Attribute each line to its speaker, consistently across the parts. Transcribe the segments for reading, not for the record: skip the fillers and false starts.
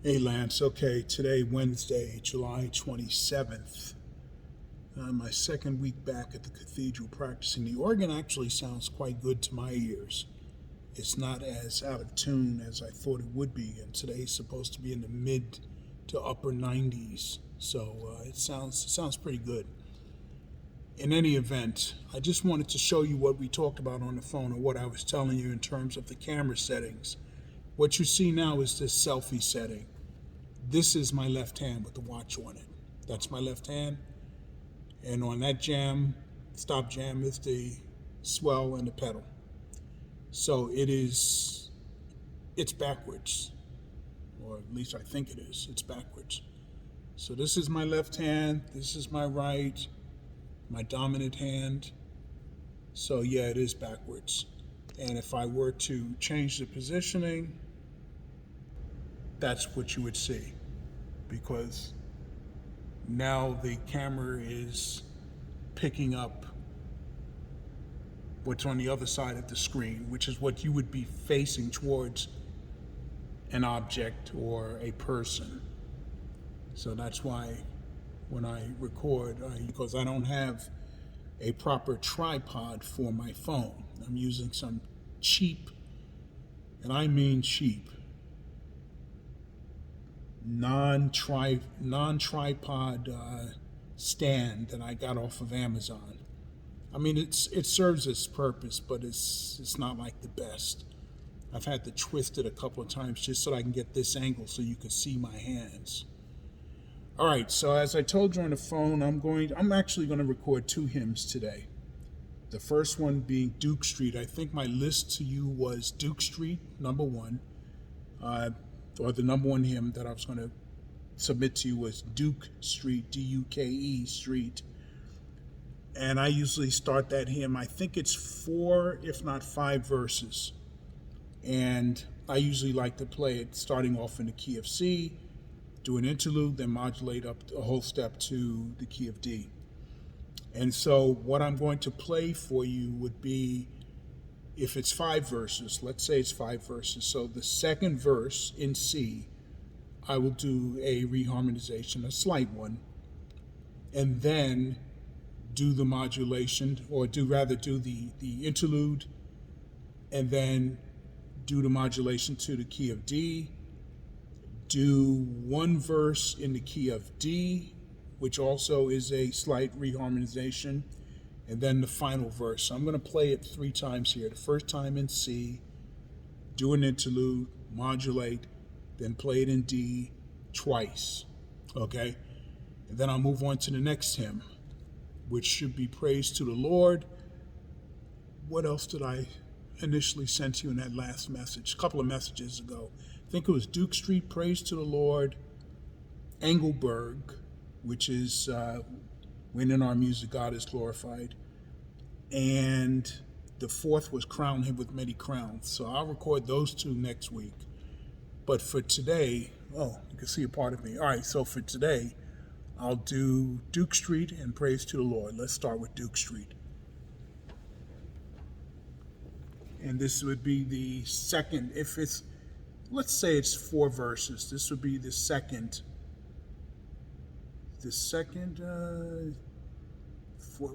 Speaker 1: Hey Lance, okay, today, Wednesday, July 27th. My second week back at the cathedral practicing. The organ actually sounds quite good to my ears. It's not as out of tune as I thought it would be, and today's supposed to be in the mid to upper 90s, so it sounds pretty good. In any event, I just wanted to show you what we talked about on the phone and what I was telling you in terms of the camera settings. What you see now is this selfie setting. This is my left hand with the watch on it. That's my left hand. And on that jam, stop jam, is the swell and the pedal. So it's backwards, or at least I think it is. It's backwards. So this is my left hand, this is my right, my dominant hand. So yeah, it is backwards. And if I were to change the positioning, that's what you would see. Because now the camera is picking up what's on the other side of the screen, which is what you would be facing towards an object or a person. So that's why when I record, because I don't have a proper tripod for my phone, I'm using some cheap, and I mean cheap, non-tripod stand that I got off of Amazon. I mean, it serves its purpose, but it's not like the best. I've had to twist it a couple of times just so I can get this angle so you can see my hands. All right, so as I told you on the phone, I'm actually going to record two hymns today. The first one being Duke Street. I think my list to you was Duke Street, number one, or the number one hymn that I was going to submit to you was Duke Street, Duke Street. And I usually start that hymn, I think it's 4, if not 5 verses. And I usually like to play it starting off in the key of C, do an interlude, then modulate up a whole step to the key of D. And so what I'm going to play for you would be, if it's 5 verses, let's say it's 5 verses. So the second verse in C, I will do a reharmonization, a slight one, and then do the modulation, or do the interlude, and then do the modulation to the key of D, do one verse in the key of D, which also is a slight reharmonization, and then the final verse. So I'm going to play it 3 times here. The first time in C, do an interlude, modulate, then play it in D twice, okay? And then I'll move on to the next hymn, which should be Praise to the Lord. What else did I initially send to you in that last message? A couple of messages ago. I think it was Duke Street, Praise to the Lord, Engelberg, which is When in Our Music God is Glorified, and the fourth was Crown Him with Many Crowns. So I'll record those 2 next week. But for today, you can see a part of me. All right, so for today, I'll do Duke Street and Praise to the Lord. Let's start with Duke Street. And this would be the second, let's say it's 4 verses. This would be the second,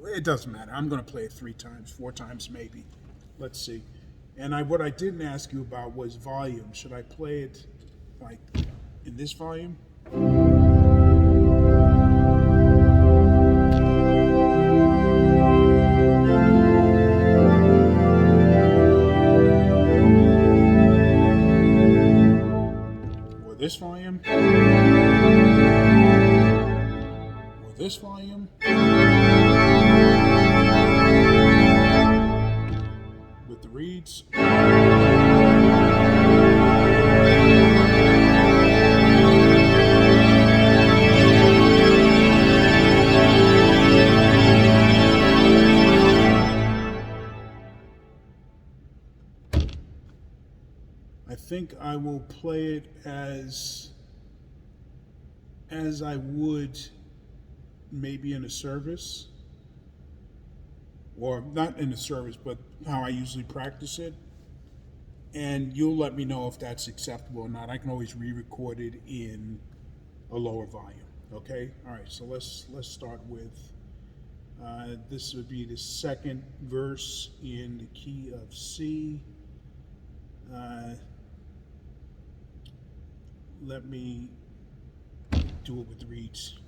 Speaker 1: it doesn't matter. I'm going to play it 3 times, 4 times maybe. Let's see. And what I didn't ask you about was volume. Should I play it like in this volume? Or this volume? Or this volume? With the reeds? I think I will play it as I would maybe in a service, or not in a service, but how I usually practice it. and you'll let me know if that's acceptable or not. I can always re-record it in a lower volume. Okay. All right. So let's start with this would be the second verse in the key of C. Let me do it with the reeds.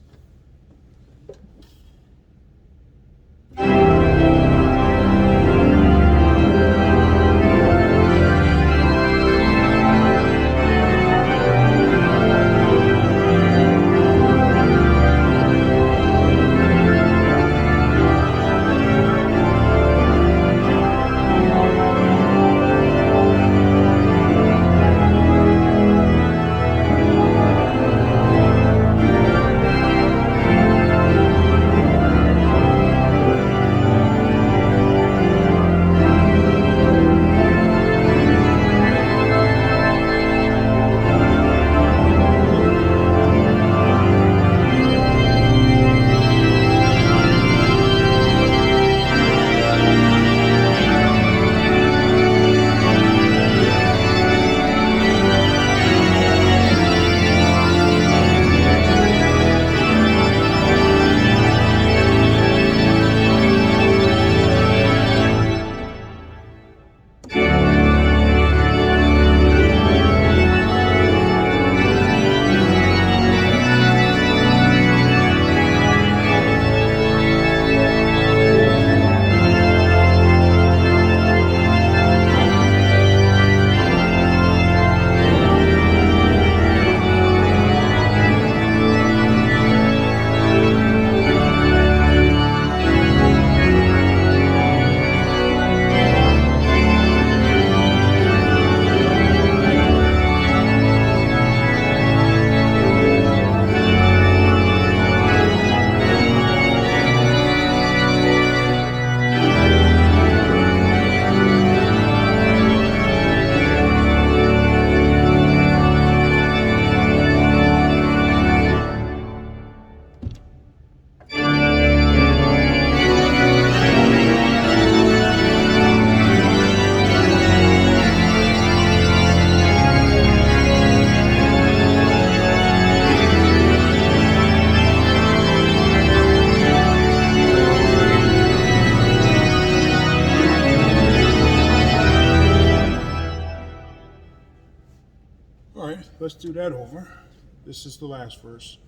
Speaker 1: All right, let's do that over. This is the last verse.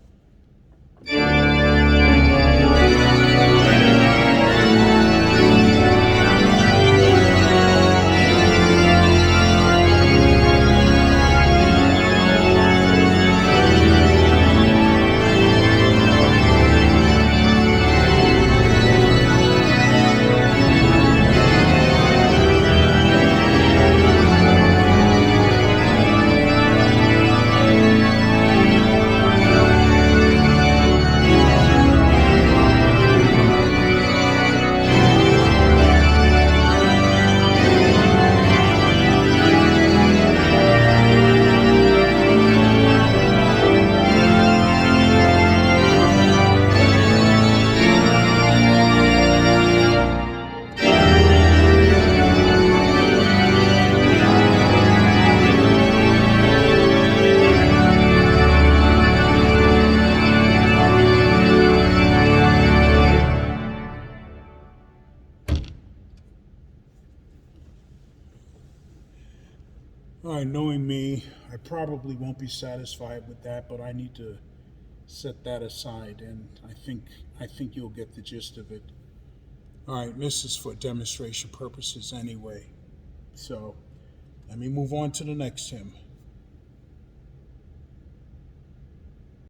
Speaker 1: All right, knowing me, I probably won't be satisfied with that, but I need to set that aside, and I think you'll get the gist of it. All right, this is for demonstration purposes anyway. So let me move on to the next hymn.